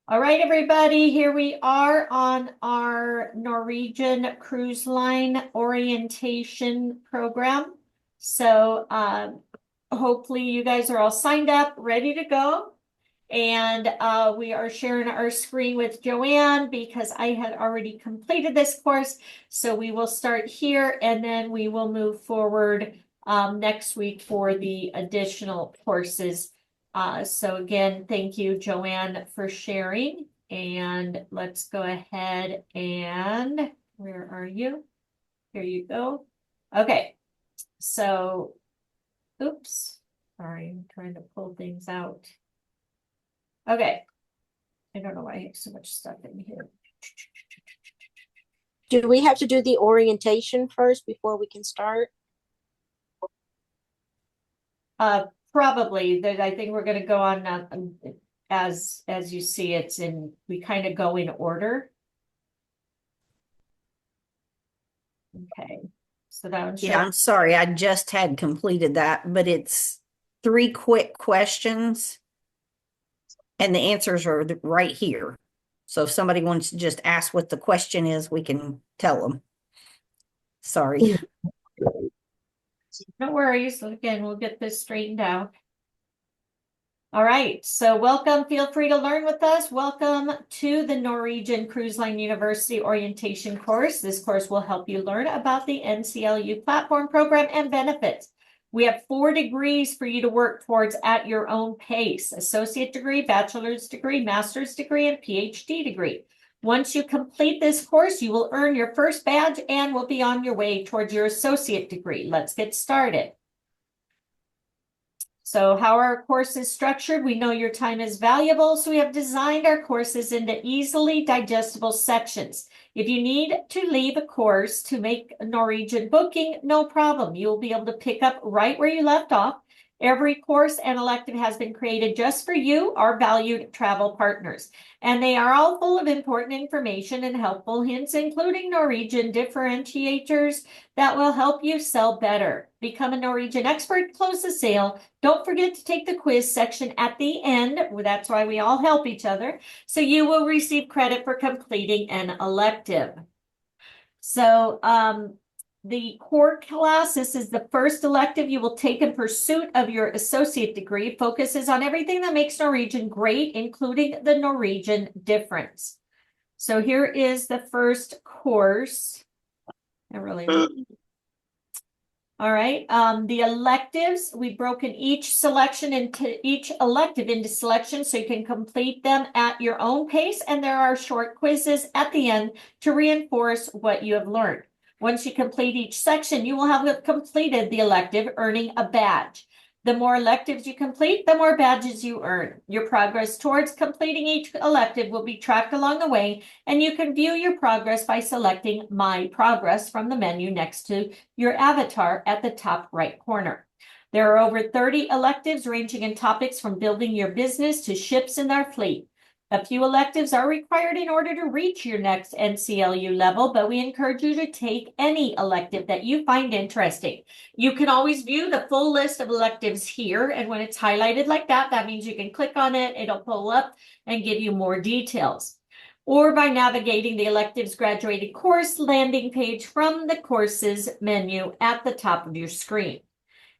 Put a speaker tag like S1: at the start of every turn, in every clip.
S1: All right, everybody, here we are on our Norwegian Cruise Line orientation program. So hopefully you guys are all signed up, ready to go. And we are sharing our screen with Joanne because I had already completed this course. So we will start here and then we will move forward next week for the additional courses. So again, thank you, Joanne, for sharing. And let's go ahead and where are you? Here you go. Okay, so oops, sorry, I'm trying to pull things out. Okay, I don't know why I have so much stuff in here.
S2: Do we have to do the orientation first before we can start?
S1: Probably. I think we're going to go on as you see. It's in. We kind of go in order. Okay, so that one.
S3: Yeah, I'm sorry. I just had completed that, but it's 3 quick questions and the answers are right here. So if somebody wants to just ask what the question is, we can tell them. Sorry.
S1: No worries. Again, we'll get this straightened out. All right, so welcome. Feel free to learn with us. Welcome to the Norwegian Cruise Line University Orientation course. This course will help you learn about the NCLU platform program and benefits. We have 4 degrees for you to work towards at your own pace: associate degree, bachelor's degree, master's degree, and PhD degree. Once you complete this course, you will earn your first badge and will be on your way towards your associate degree. Let's get started. So how our course is structured, we know your time is valuable, so we have designed our courses into easily digestible sections. If you need to leave a course to make a Norwegian booking, no problem. You'll be able to pick up right where you left off. Every course and elective has been created just for you, our valued travel partners. And they are all full of important information and helpful hints, including Norwegian differentiators that will help you sell better. Become a Norwegian expert, close the sale. Don't forget to take the quiz section at the end. That's why we all help each other. So you will receive credit for completing an elective. So the core class, this is the first elective you will take in pursuit of your associate degree, focuses on everything that makes Norwegian great, including the Norwegian difference. So here is the first course. All right, the electives, we've broken each elective into selections so you can complete them at your own pace, and there are short quizzes at the end to reinforce what you have learned. Once you complete each section, you will have completed the elective, earning a badge. The more electives you complete, the more badges you earn. Your progress towards completing each elective will be tracked along the way, and you can view your progress by selecting My Progress from the menu next to your avatar at the top right corner. There are over 30 electives ranging in topics from building your business to ships in our fleet. A few electives are required in order to reach your next NCLU level, but we encourage you to take any elective that you find interesting. You can always view the full list of electives here, and when it's highlighted like that, that means you can click on it, it'll pull up and give you more details. Or by navigating the electives graduated course landing page from the courses menu at the top of your screen.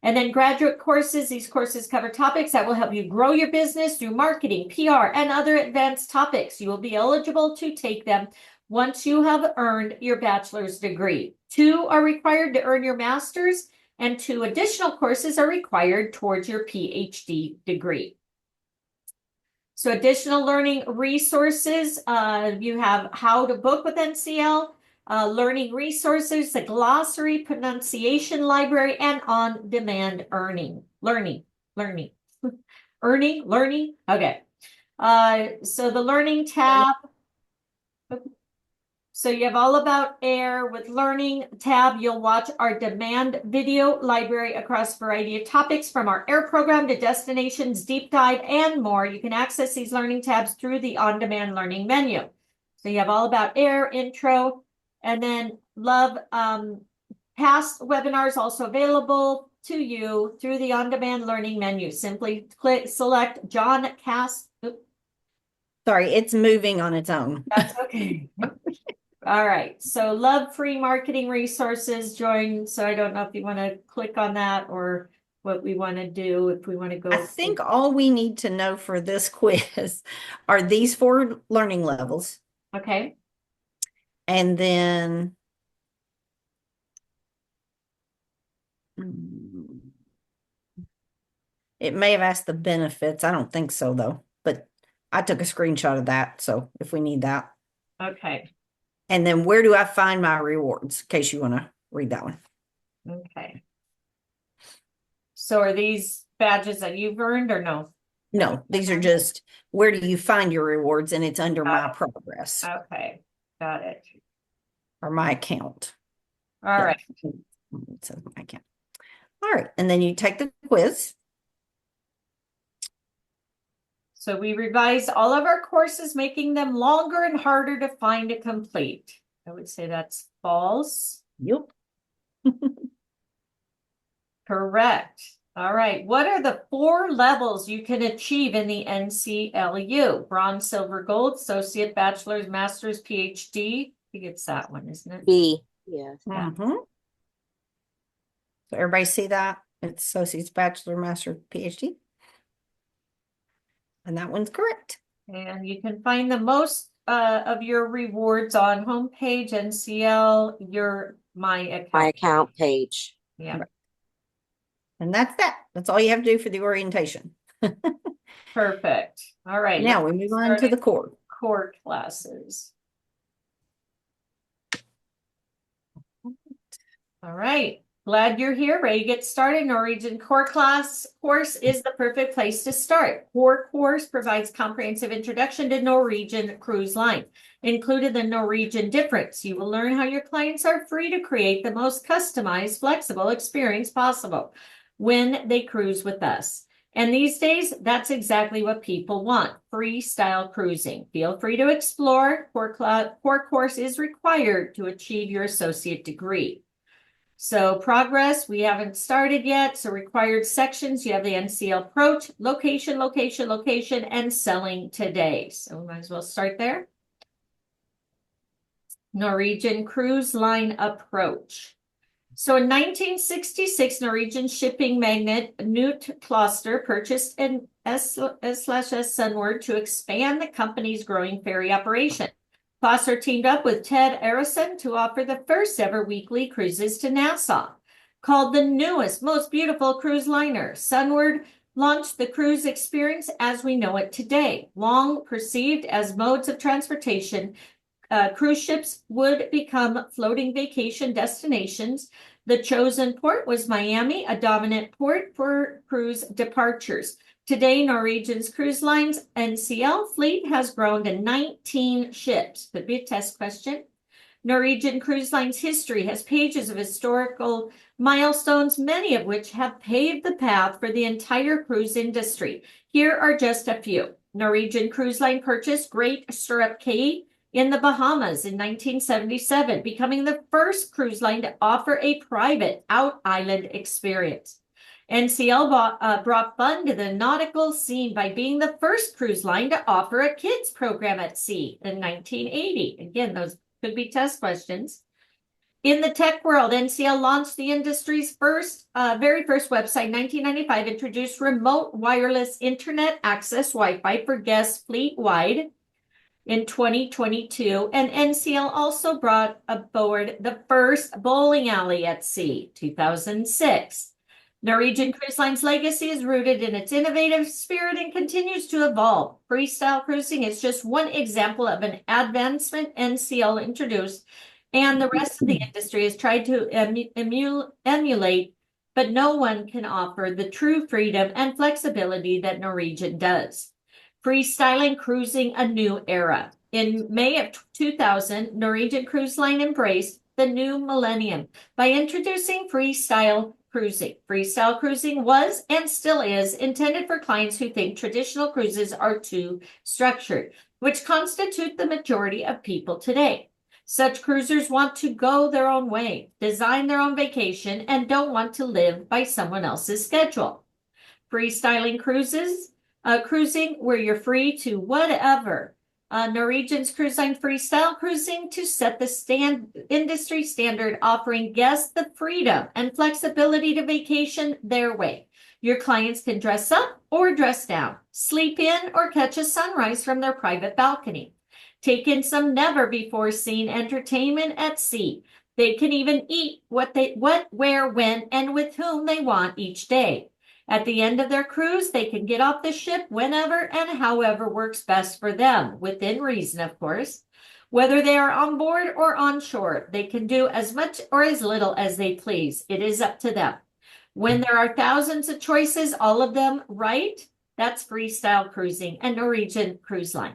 S1: And then graduate courses, these courses cover topics that will help you grow your business through marketing, PR, and other advanced topics. You will be eligible to take them once you have earned your bachelor's degree. 2 are required to earn your master's, and 2 additional courses are required towards your PhD degree. So additional learning resources, you have How to Book with NCL, learning resources, the glossary, pronunciation library, and on-demand learning. Okay. So the learning tab. So you have All About Air. With Learning tab, you'll watch our demand video library across a variety of topics, from our air program to destinations, deep dive, and more. You can access these learning tabs through the on-demand learning menu. So you have All About Air, intro, and then past webinars also available to you through the on-demand learning menu. Simply select John Cass.
S3: Sorry, it's moving on its own.
S1: That's okay. All right, so love free marketing resources, join. So I don't know if you want to click on that or what we want to do, if we want to go.
S3: I think all we need to know for this quiz are these 4 learning levels.
S1: Okay,
S3: And then it may have asked the benefits. I don't think so though, but I took a screenshot of that. So if we need that.
S1: okay,
S3: And then where do I find my rewards? In case you want to read that one.
S1: okay. So are these badges that you've earned or no?
S3: No, these are just where do you find your rewards, and it's under my
S1: it.
S3: progress
S1: Okay, got it.
S3: or my account.
S1: All right.
S3: It says my account. All right, and then you take the quiz.
S1: So we revised all of our courses, making them longer and harder to find to complete. I would say that's false.
S3: Yep.
S1: Correct. All right. What are the 4 levels you can achieve in the NCLU? Bronze, silver, gold, associate, bachelor's, master's, PhD. I think it's that one, isn't it?
S2: B. Yes.
S1: Yeah.
S3: So everybody see that? It's associate's, bachelor, master, PhD. And that one's correct.
S1: And you can find the most of your rewards on homepage NCL, your my account.
S2: My account page.
S1: Yeah.
S3: And that's that. That's all you have to do for the orientation.
S1: Perfect. All right.
S3: Now we move on to the core.
S1: Core classes. All right. Glad you're here. Ready to get started. Norwegian core course is the perfect place to start. Core course provides comprehensive introduction to Norwegian cruise line. Included the Norwegian difference. You will learn how your clients are free to create the most customized, flexible experience possible when they cruise with us. And these days, that's exactly what people want, freestyle cruising. Feel free to explore. Core course is required to achieve your associate degree. So progress, we haven't started yet. So required sections, you have the NCL approach, location, location, location, and selling today. So we might as well start there. Norwegian cruise line approach. So in 1966, Norwegian shipping magnate Knut Kloster purchased an S/S Sunward to expand the company's growing ferry operation. Kloster teamed up with Ted Arison to offer the first ever weekly cruises to Nassau. Called the newest, most beautiful cruise liner, Sunward launched the cruise experience as we know it today. Long perceived as modes of transportation, cruise ships would become floating vacation destinations. The chosen port was Miami, a dominant port for cruise departures. Today, Norwegian's cruise lines NCL fleet has grown to 19 ships. Could be a test question. Norwegian Cruise Line's history has pages of historical milestones, many of which have paved the path for the entire cruise industry. Here are just a few. Norwegian Cruise Line purchased Great Stirrup Cay in the Bahamas in 1977, becoming the first cruise line to offer a private out-island experience. NCL brought fun to the nautical scene by being the first cruise line to offer a kids program at sea in 1980. Again, those could be test questions. In the tech world, NCL launched the industry's very first website in 1995, introduced remote wireless internet access Wi-Fi for guests fleet-wide in 2022, and NCL also brought aboard the first bowling alley at sea, 2006. Norwegian Cruise Line's legacy is rooted in its innovative spirit and continues to evolve. Freestyle cruising is just one example of an advancement NCL introduced, and the rest of the industry has tried to emulate, but no one can offer the true freedom and flexibility that Norwegian does. Freestyling cruising a new era. In May of 2000, Norwegian Cruise Line embraced the new millennium by introducing freestyle cruising. Freestyle cruising was and still is intended for clients who think traditional cruises are too structured, which constitute the majority of people today. Such cruisers want to go their own way, design their own vacation, and don't want to live by someone else's schedule. Freestyling cruises Cruising, where you're free to whatever. Norwegian's cruise line freestyle cruising to set the industry standard, offering guests the freedom and flexibility to vacation their way. Your clients can dress up or dress down, sleep in or catch a sunrise from their private balcony. Take in some never before seen entertainment at sea. They can even eat what, where, when, and with whom they want each day. At the end of their cruise, they can get off the ship whenever and however works best for them, within reason, of course. Whether they are on board or on shore, they can do as much or as little as they please. It is up to them. When there are thousands of choices, all of them right, that's freestyle cruising and Norwegian Cruise Line.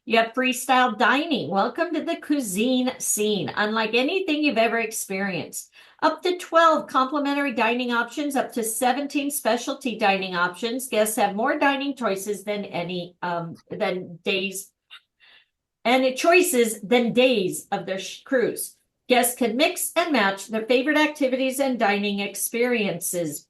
S1: You have freestyle dining. Welcome to the cuisine scene, unlike anything you've ever experienced. Up to 12 complimentary dining options, up to 17 specialty dining options. Guests have more dining choices than days of their cruise. Guests can mix and match their favorite activities and dining experiences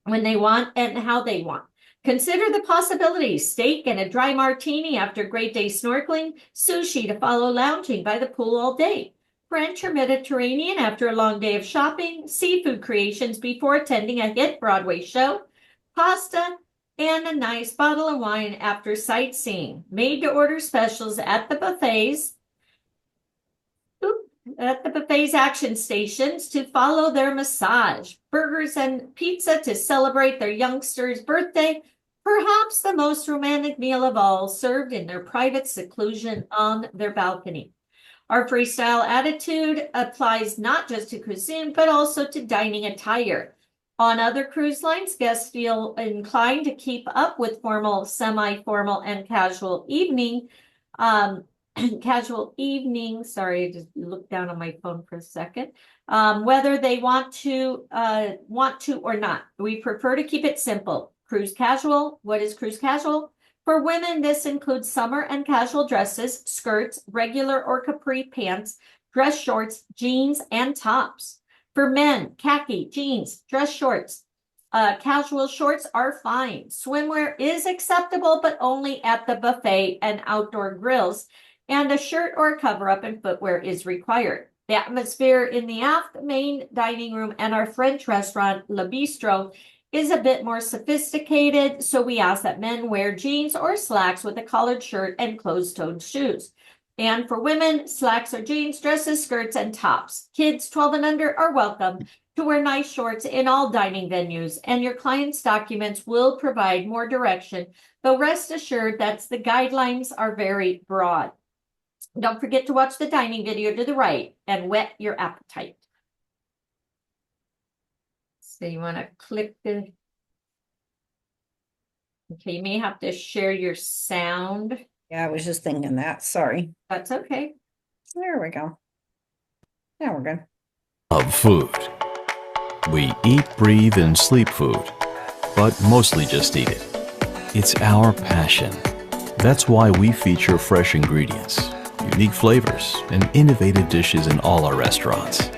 S1: when they want and how they want. Consider the possibilities: steak and a dry martini after a great day snorkeling, sushi to follow lounging by the pool all day, French or Mediterranean after a long day of shopping, seafood creations before attending a hit Broadway show, pasta, and a nice bottle of wine after sightseeing. Made-to-order specials at the buffets. Action stations to follow their massage, burgers and pizza to celebrate their youngster's birthday, perhaps the most romantic meal of all, served in their private seclusion on their balcony. Our freestyle attitude applies not just to cuisine, but also to dining attire. On other cruise lines, guests feel inclined to keep up with formal, semi-formal, and casual evening sorry, I just looked down on my phone for a second, whether they want to or not. We prefer to keep it simple. Cruise casual. What is cruise casual? For women, this includes summer and casual dresses, skirts, regular or capri pants, dress shorts, jeans, and tops. For men, khaki, jeans, dress shorts. Casual shorts are fine. Swimwear is acceptable, but only at the buffet and outdoor grills, and a shirt or a cover-up and footwear is required. The atmosphere in the aft main dining room and our French restaurant, Le Bistro, is a bit more sophisticated, so we ask that men wear jeans or slacks with a collared shirt and closed-toed shoes. And for women, slacks or jeans, dresses, skirts, and tops. Kids 12 and under are welcome to wear nice shorts in all dining venues, and your client's documents will provide more direction, though rest assured that the guidelines are very broad. Don't forget to watch the dining video to the right and whet your appetite. So you want to click the... Okay, you may have to share your sound.
S3: Yeah, I was just thinking that. Sorry.
S1: That's okay.
S3: There we go. Now we're good.
S4: Of food. We eat, breathe, and sleep food, but mostly just eat it. It's our passion. That's why we feature fresh ingredients, unique flavors, and innovative dishes in all our restaurants.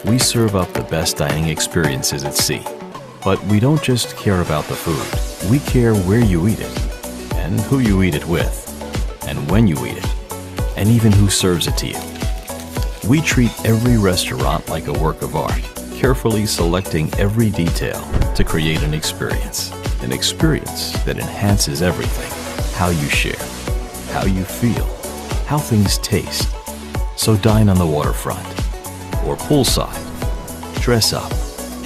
S4: We serve up the best dining experiences at sea. But we don't just care about the food. We care where you eat it, and who you eat it with, and when you eat it, and even who serves it to you. We treat every restaurant like a work of art, carefully selecting every detail to create an experience that enhances everything: how you share, how you feel, how things taste. So dine on the waterfront, or poolside, dress up,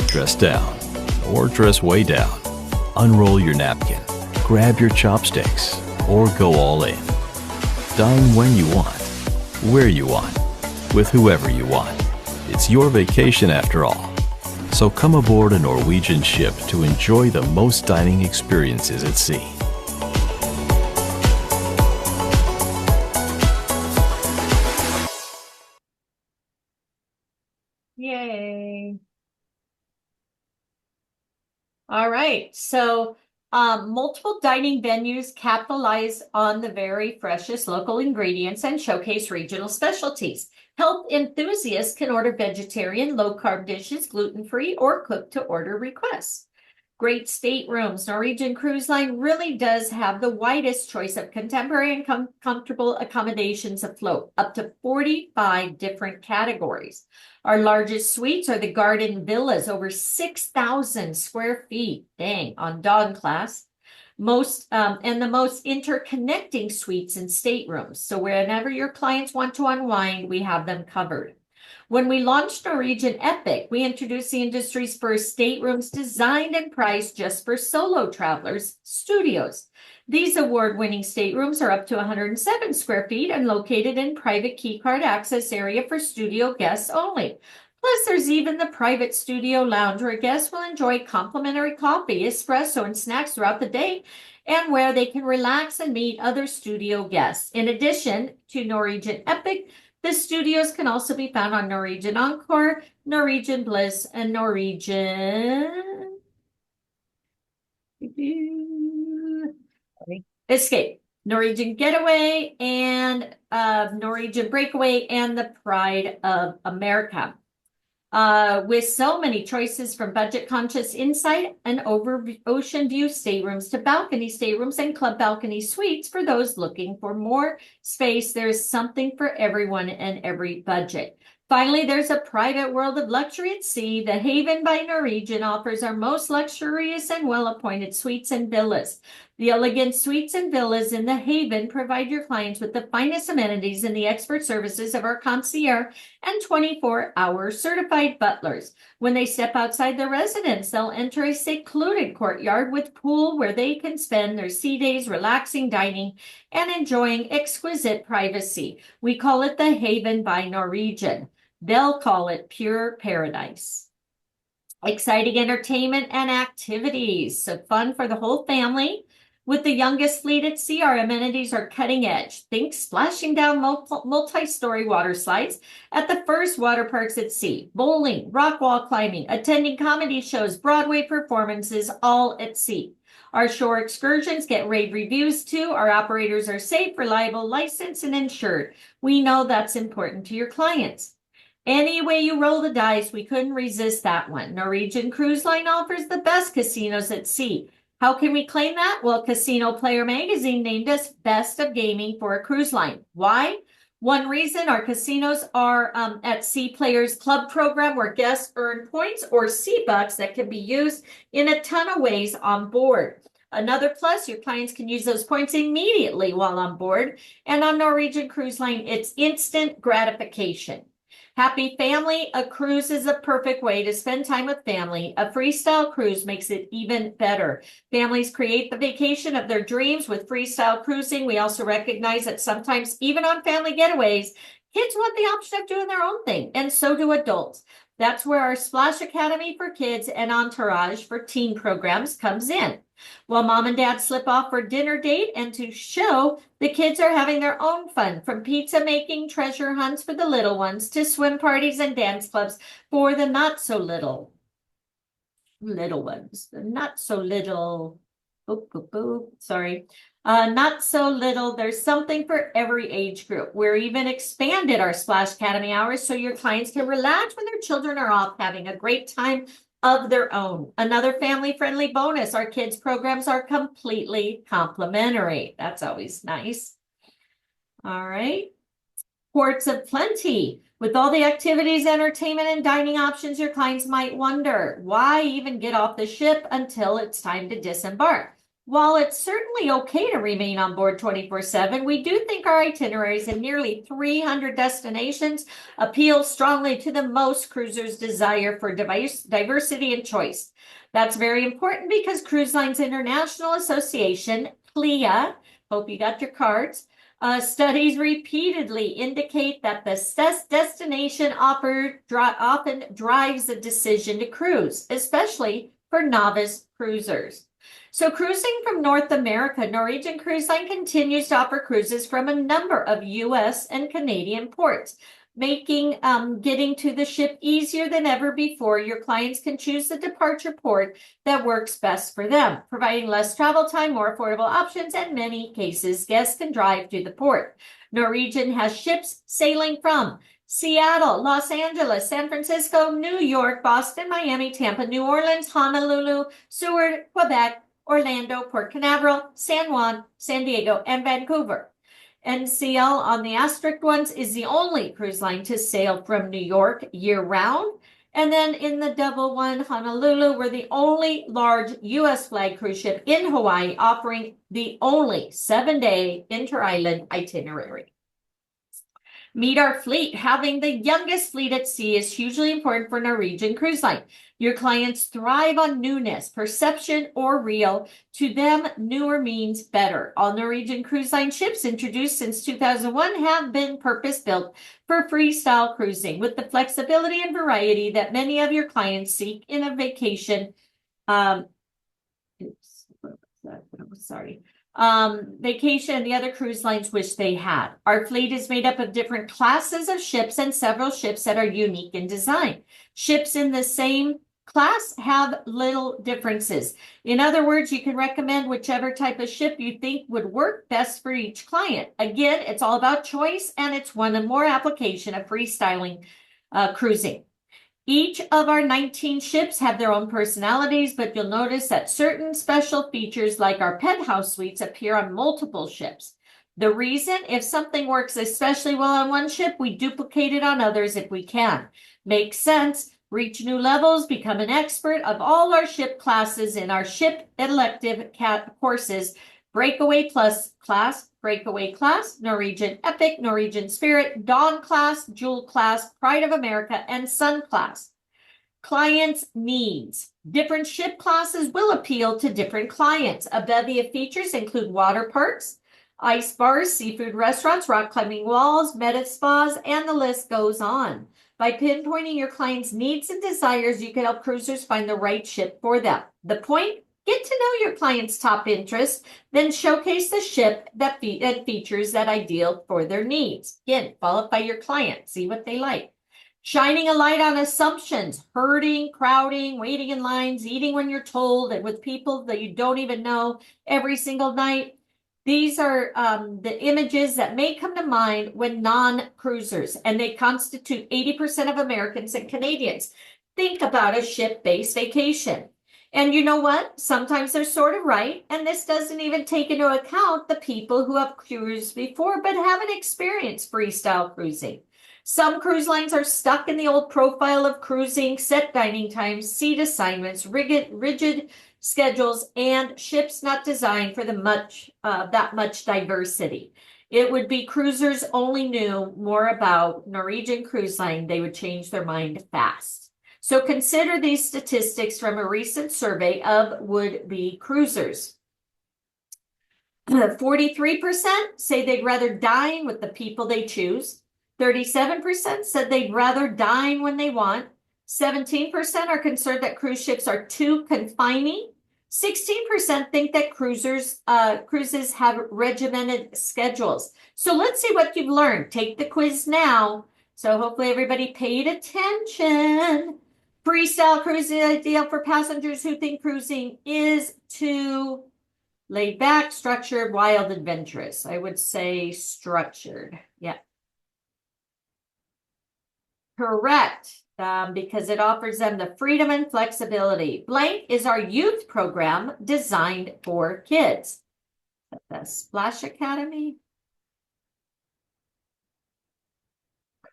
S4: dress down, or dress way down. Unroll your napkin, grab your chopsticks, or go all in. Dine when you want, where you want, with whoever you want. It's your vacation after all. So come aboard a Norwegian ship to enjoy the most dining experiences at sea.
S1: Yay. All right, so multiple dining venues capitalize on the very freshest local ingredients and showcase regional specialties. Health enthusiasts can order vegetarian, low-carb dishes, gluten-free, or cook-to-order requests. Great staterooms. Norwegian Cruise Line really does have the widest choice of contemporary and comfortable accommodations afloat, up to 45 different categories. Our largest suites are the garden villas, over 6,000 square feet, dang, on Dawn class. And the most interconnecting suites and staterooms. So whenever your clients want to unwind, we have them covered. When we launched Norwegian Epic, we introduced the industry's first staterooms designed and priced just for solo travelers, studios. These award-winning staterooms are up to 107 square feet and located in private keycard access area for studio guests only. Plus, there's even the private studio lounge where guests will enjoy complimentary coffee, espresso, and snacks throughout the day, and where they can relax and meet other studio guests. In addition to Norwegian Epic, the studios can also be found on Norwegian Encore, Norwegian Bliss, and Norwegian Escape, Norwegian Getaway, and Norwegian Breakaway, and the Pride of America. With so many choices from budget-conscious inside and over ocean view staterooms to balcony staterooms and club balcony suites for those looking for more space, there's something for everyone and every budget. Finally, there's a private world of luxury at sea. The Haven by Norwegian offers our most luxurious and well-appointed suites and villas. The elegant suites and villas in the Haven provide your clients with the finest amenities and the expert services of our concierge and 24-hour certified butlers. When they step outside their residence, they'll enter a secluded courtyard with pool where they can spend their sea days relaxing, dining, and enjoying exquisite privacy. We call it the Haven by Norwegian. They'll call it pure paradise. Exciting entertainment and activities, so fun for the whole family. With the youngest fleet at sea, our amenities are cutting edge. Think splashing down multi-story water slides at the first water parks at sea, bowling, rock wall climbing, attending comedy shows, Broadway performances, all at sea. Our shore excursions get rave reviews too. Our operators are safe, reliable, licensed, and insured. We know that's important to your clients. Any way you roll the dice, we couldn't resist that one. Norwegian Cruise Line offers the best casinos at sea. How can we claim that? Well, Casino Player Magazine named us Best of Gaming for a Cruise Line. Why? One reason, our casinos are at Sea Players Club program where guests earn points or sea bucks that can be used in a ton of ways on board. Another plus, your clients can use those points immediately while on board. And on Norwegian Cruise Line, it's instant gratification. Happy family, a cruise is a perfect way to spend time with family. A freestyle cruise makes it even better. Families create the vacation of their dreams with freestyle cruising. We also recognize that sometimes, even on family getaways, kids want the option of doing their own thing, and so do adults. That's where our Splash Academy for Kids and Entourage for Teen programs comes in. While mom and dad slip off for dinner date and to show, the kids are having their own fun, from pizza making, treasure hunts for the little ones, to swim parties and dance clubs for the not so little ones. The not so little, not so little. There's something for every age group. We're even expanded our Splash Academy hours so your clients can relax when their children are off having a great time of their own. Another family-friendly bonus, our kids' programs are completely complimentary. That's always nice. All right. Ports of plenty. With all the activities, entertainment, and dining options, your clients might wonder, why even get off the ship until it's time to disembark? While it's certainly okay to remain on board 24/7, we do think our itineraries and nearly 300 destinations appeal strongly to the most cruisers' desire for diversity and choice. That's very important because Cruise Lines International Association, CLIA, hope you got your cards, studies repeatedly indicate that the destination often drives the decision to cruise, especially for novice cruisers. So cruising from North America, Norwegian Cruise Line continues to offer cruises from a number of U.S. and Canadian ports, making getting to the ship easier than ever before. Your clients can choose the departure port that works best for them, providing less travel time, more affordable options, and in many cases, guests can drive to the port. Norwegian has ships sailing from Seattle, Los Angeles, San Francisco, New York, Boston, Miami, Tampa, New Orleans, Honolulu, Seward, Quebec, Orlando, Port Canaveral, San Juan, San Diego, and Vancouver. NCL on the asterisk ones is the only cruise line to sail from New York year-round. And then in the double one, Honolulu, we're the only large U.S. flag cruise ship in Hawaii offering the only 7-day inter-island itinerary. Meet our fleet. Having the youngest fleet at sea is hugely important for Norwegian Cruise Line. Your clients thrive on newness, perception, or real. To them, newer means better. All Norwegian Cruise Line ships introduced since 2001 have been purpose-built for freestyle cruising with the flexibility and variety that many of your clients seek in a vacation. Vacation and the other cruise lines wish they had. Our fleet is made up of different classes of ships and several ships that are unique in design. Ships in the same class have little differences. In other words, you can recommend whichever type of ship you think would work best for each client. Again, it's all about choice, and it's one and more application of freestyling cruising. Each of our 19 ships have their own personalities, but you'll notice that certain special features like our penthouse suites appear on multiple ships. The reason, if something works especially well on one ship, we duplicate it on others if we can. Makes sense. Reach new levels, become an expert of all our ship classes in our ship elective courses. Breakaway Plus class, Breakaway class, Norwegian Epic, Norwegian Spirit, Dawn class, Jewel class, Pride of America, and Sun class. Clients' needs. Different ship classes will appeal to different clients. A bevy of features include water parks, ice bars, seafood restaurants, rock climbing walls, meta spas, and the list goes on. By pinpointing your clients' needs and desires, you can help cruisers find the right ship for them. The point? Get to know your client's top interests, then showcase the ship that features that ideal for their needs. Again, qualify your client, see what they like. Shining a light on assumptions, herding, crowding, waiting in lines, eating when you're told, and with people that you don't even know every single night. These are the images that may come to mind when non-cruisers, and they constitute 80% of Americans and Canadians. Think about a ship-based vacation. And you know what? Sometimes they're sort of right, and this doesn't even take into account the people who have cruised before but haven't experienced freestyle cruising. Some cruise lines are stuck in the old profile of cruising, set dining times, seat assignments, rigid schedules, and ships not designed for that much diversity. It would be cruisers only knew more about Norwegian Cruise Line, they would change their mind fast. So consider these statistics from a recent survey of would-be cruisers. 43% say they'd rather dine with the people they choose. 37% said they'd rather dine when they want. 17% are concerned that cruise ships are too confining. 16% think that cruises have regimented schedules. So let's see what you've learned. Take the quiz now. So hopefully everybody paid attention. Freestyle cruising is ideal for passengers who think cruising is too laid back, structured, wild, adventurous. I would say structured. Yeah. Correct. Because it offers them the freedom and flexibility. Blank is our youth program designed for kids. The Splash Academy.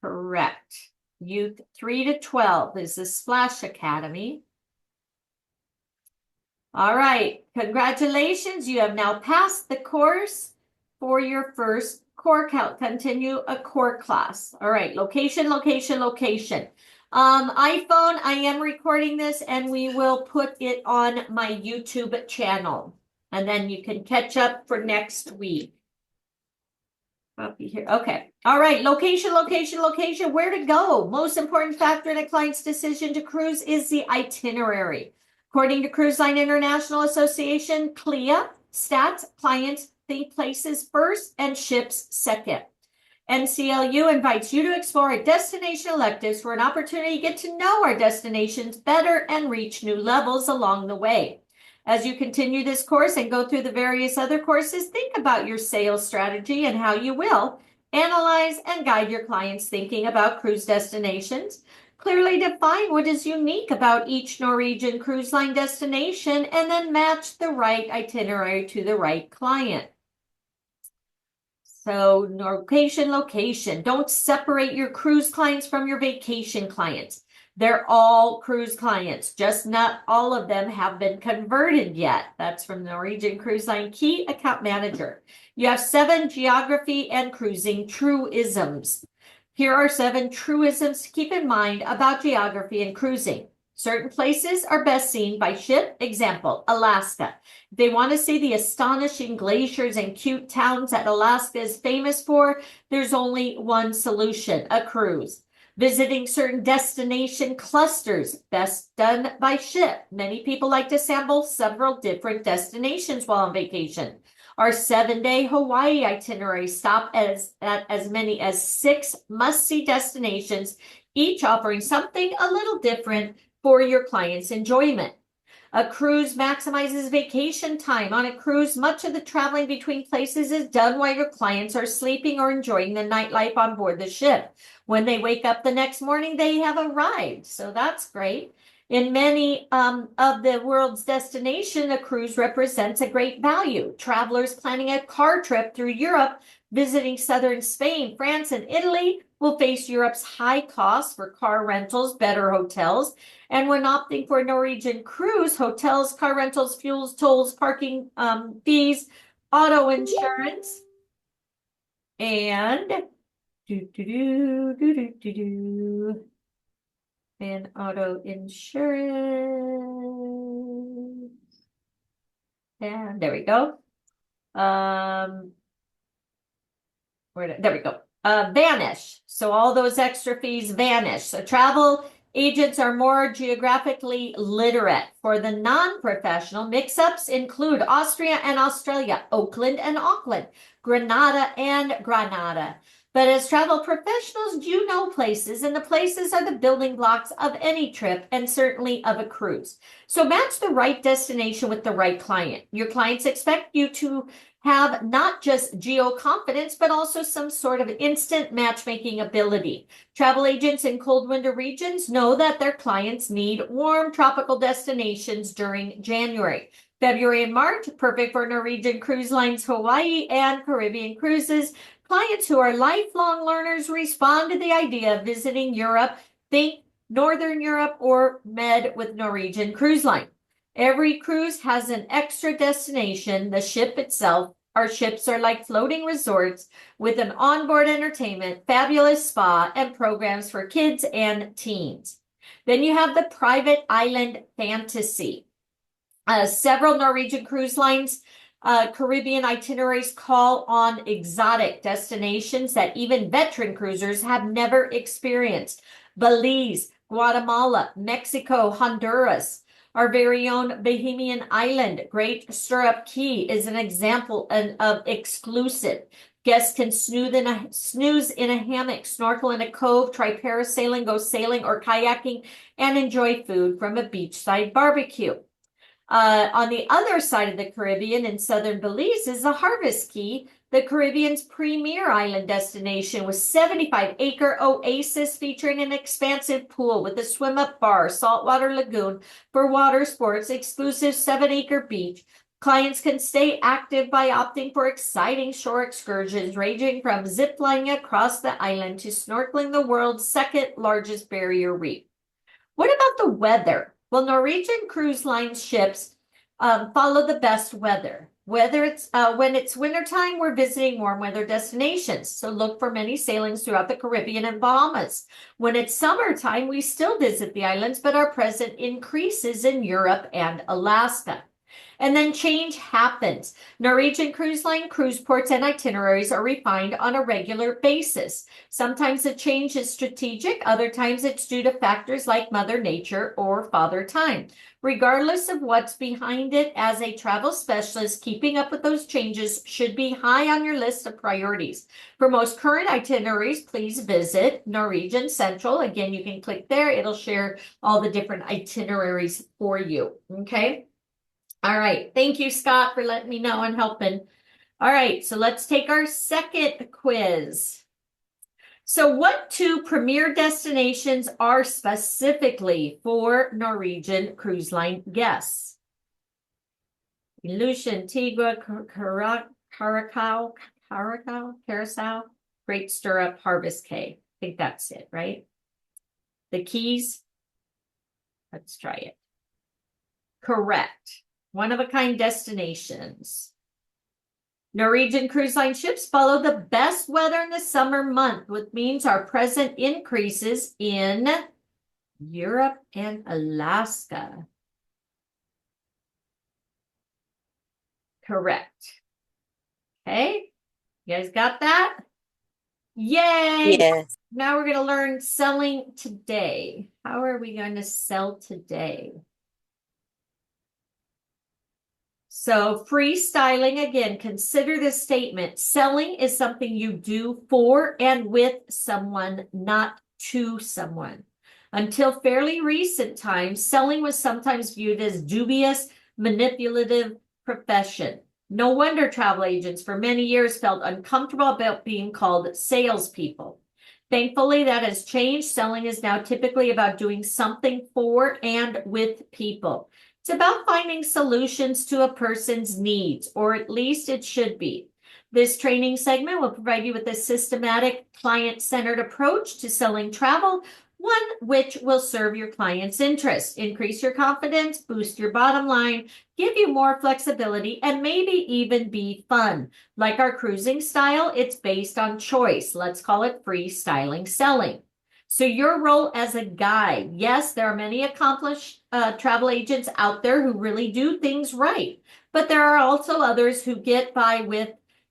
S1: Correct. Youth 3 to 12 is the Splash Academy. All right. Congratulations. You have now passed the course for your first core count. Continue a core class. All right. Location, location, location. iPhone, I am recording this and we will put it on my YouTube channel. And then you can catch up for next week. Copy here. Okay. All right. Location, location, location. Where to go? Most important factor in a client's decision to cruise is the itinerary. According to Cruise Line International Association, CLIA, stats, clients think places first and ships second. NCLU invites you to explore our destination electives for an opportunity to get to know our destinations better and reach new levels along the way. As you continue this course and go through the various other courses, think about your sales strategy and how you will Analyze and guide your clients' thinking about cruise destinations. Clearly define what is unique about each Norwegian cruise line destination and then match the right itinerary to the right client. So location. Don't separate your cruise clients from your vacation clients. They're all cruise clients, just not all of them have been converted yet. That's from the Norwegian Cruise Line Key Account Manager. You have 7 geography and cruising truisms. Here are 7 truisms to keep in mind about geography and cruising. Certain places are best seen by ship. Example, Alaska. If they want to see the astonishing glaciers and cute towns that Alaska is famous for, there's only one solution, a cruise. Visiting certain destination clusters, best done by ship. Many people like to sample several different destinations while on vacation. Our 7-day Hawaii itinerary stop at as many as 6 must-see destinations, each offering something a little different for your client's enjoyment. A cruise maximizes vacation time. On a cruise, much of the traveling between places is done while your clients are sleeping or enjoying the nightlife on board the ship. When they wake up the next morning, they have arrived. So that's great. In many of the world's destinations, a cruise represents a great value. Travelers planning a car trip through Europe, visiting southern Spain, France, and Italy will face Europe's high costs for car rentals, better hotels, and when opting for a Norwegian cruise, hotels, car rentals, fuels, tolls, parking fees, auto insurance, and and auto insurance. And there we go. There we go. Vanish. So all those extra fees vanish. So travel agents are more geographically literate. For the non-professional, mix-ups include Austria and Australia, Oakland and Auckland, Granada and Granada. But as travel professionals, you know places, and the places are the building blocks of any trip and certainly of a cruise. So match the right destination with the right client. Your clients expect you to have not just geo-confidence, but also some sort of instant matchmaking ability. Travel agents in cold winter regions know that their clients need warm tropical destinations during January. February and March, perfect for Norwegian Cruise Line's Hawaii and Caribbean cruises. Clients who are lifelong learners respond to the idea of visiting Europe. Think Northern Europe or Med with Norwegian Cruise Line. Every cruise has an extra destination, the ship itself. Our ships are like floating resorts with an onboard entertainment, fabulous spa, and programs for kids and teens. Then you have the private island fantasy. Several Norwegian cruise lines, Caribbean itineraries call on exotic destinations that even veteran cruisers have never experienced. Belize, Guatemala, Mexico, Honduras. Our very own Bahamian island, Great Stirrup Key, is an example of exclusive. Guests can snooze in a hammock, snorkel in a cove, try parasailing, go sailing or kayaking, and enjoy food from a beachside barbecue. On the other side of the Caribbean in southern Belize is the Harvest Key, the Caribbean's premier island destination with 75-acre oasis featuring an expansive pool with a swim-up bar, saltwater lagoon for water sports, exclusive 7-acre beach. Clients can stay active by opting for exciting shore excursions ranging from ziplining across the island to snorkeling the world's second largest barrier reef. What about the weather? Well, Norwegian Cruise Line ships follow the best weather. Whether it's when it's wintertime, we're visiting warm weather destinations. So look for many sailings throughout the Caribbean and Bahamas. When it's summertime, we still visit the islands, but our presence increases in Europe and Alaska. And then change happens. Norwegian Cruise Line cruise ports and itineraries are refined on a regular basis. Sometimes the change is strategic, other times it's due to factors like Mother Nature or Father Time. Regardless of what's behind it, as a travel specialist, keeping up with those changes should be high on your list of priorities. For most current itineraries, please visit Norwegian Central. Again, you can click there. It'll share all the different itineraries for you. Okay. All right. Thank you, Scott, for letting me know and helping. All right. So let's take our second quiz. So what two premier destinations are specifically for Norwegian Cruise Line guests? Lucia, Antigua, Curacao, Great Stirrup, Harvest Caye. I think that's it, right? The Keys. Let's try it. Correct. One-of-a-kind destinations. Norwegian Cruise Line ships follow the best weather in the summer month, which means our present increases in Europe and Alaska. Correct. Okay, you guys got that? Yay!
S2: Yes.
S1: Now we're going to learn selling today. How are we going to sell today? So freestyling, again, consider this statement. Selling is something you do for and with someone, not to someone. Until fairly recent times, selling was sometimes viewed as dubious, manipulative profession. No wonder travel agents for many years felt uncomfortable about being called salespeople. Thankfully, that has changed. Selling is now typically about doing something for and with people. It's about finding solutions to a person's needs, or at least it should be. This training segment will provide you with a systematic, client-centered approach to selling travel, one which will serve your client's interests, increase your confidence, boost your bottom line, give you more flexibility, and maybe even be fun. Like our cruising style, it's based on choice. Let's call it freestyling selling. So your role as a guide, yes, there are many accomplished travel agents out there who really do things right, but there are also others who get by with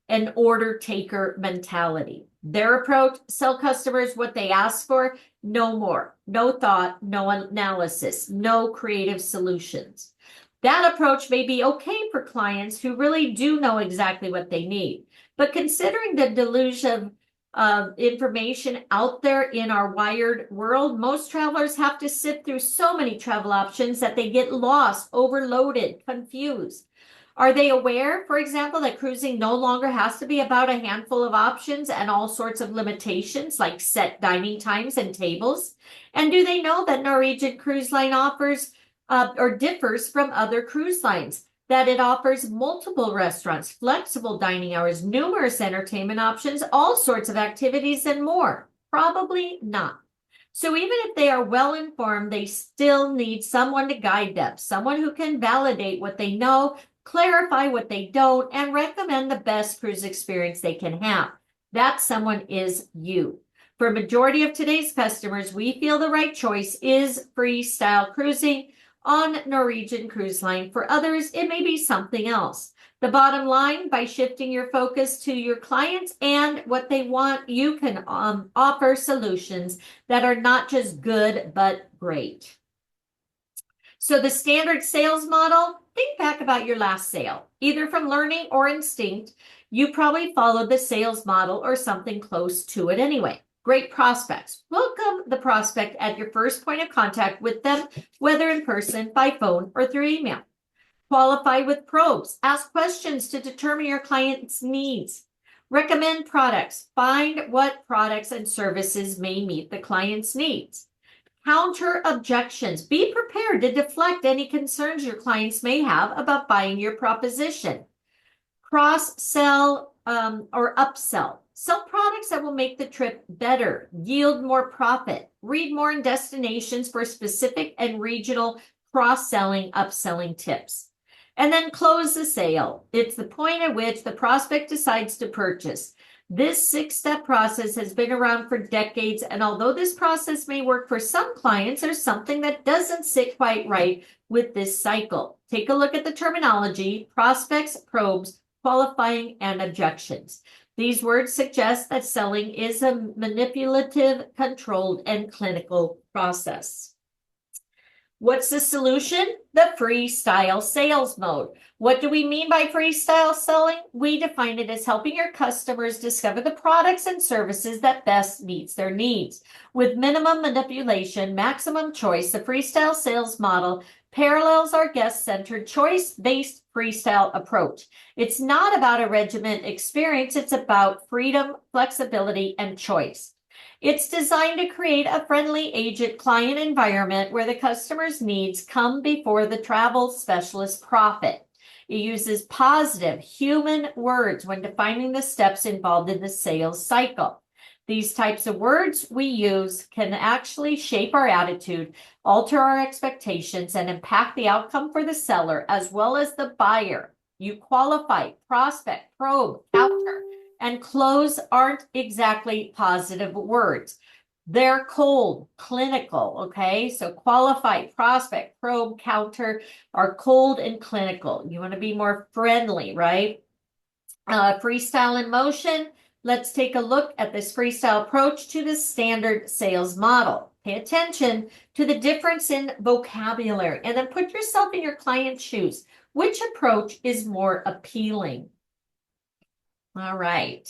S1: an order taker mentality. Their approach, sell customers what they ask for, no more, no thought, no analysis, no creative solutions. That approach may be okay for clients who really do know exactly what they need, but considering the delusion of information out there in our wired world, most travelers have to sift through so many travel options that they get lost, overloaded, confused. Are they aware, for example, that cruising no longer has to be about a handful of options and all sorts of limitations like set dining times and tables? And do they know that Norwegian Cruise Line offers or differs from other cruise lines? That it offers multiple restaurants, flexible dining hours, numerous entertainment options, all sorts of activities, and more? Probably not. So even if they are well informed, they still need someone to guide them, someone who can validate what they know, clarify what they don't, and recommend the best cruise experience they can have. That someone is you. For a majority of today's customers, we feel the right choice is freestyle cruising on Norwegian Cruise Line. For others, it may be something else. The bottom line, by shifting your focus to your clients and what they want, you can offer solutions that are not just good, but great. So the standard sales model, think back about your last sale. Either from learning or instinct, you probably followed the sales model or something close to it anyway. Great prospects. Welcome the prospect at your first point of contact with them, whether in person, by phone, or through email. Qualify with probes. Ask questions to determine your client's needs. Recommend products. Find what products and services may meet the client's needs. Counter objections. Be prepared to deflect any concerns your clients may have about buying your proposition. Cross-sell or upsell. Sell products that will make the trip better, yield more profit. Read more in destinations for specific and regional cross-selling, upselling tips. And then close the sale. It's the point at which the prospect decides to purchase. This 6-step process has been around for decades, and although this process may work for some clients, there's something that doesn't sit quite right with this cycle. Take a look at the terminology: prospects, probes, qualifying, and objections. These words suggest that selling is a manipulative, controlled, and clinical process. What's the solution? The freestyle sales mode. What do we mean by freestyle selling? We define it as helping your customers discover the products and services that best meets their needs. With minimum manipulation, maximum choice, the freestyle sales model parallels our guest-centered, choice-based freestyle approach. It's not about a regiment experience, it's about freedom, flexibility, and choice. It's designed to create a friendly agent-client environment where the customer's needs come before the travel specialist profit. It uses positive human words when defining the steps involved in the sales cycle. These types of words we use can actually shape our attitude, alter our expectations, and impact the outcome for the seller as well as the buyer. You qualify, prospect, probe, counter, and close aren't exactly positive words. They're cold, clinical, okay? So qualify, prospect, probe, counter are cold and clinical. You want to be more friendly, right? Freestyle in motion. Let's take a look at this freestyle approach to the standard sales model. Pay attention to the difference in vocabulary and then put yourself in your client's shoes. Which approach is more appealing? All right.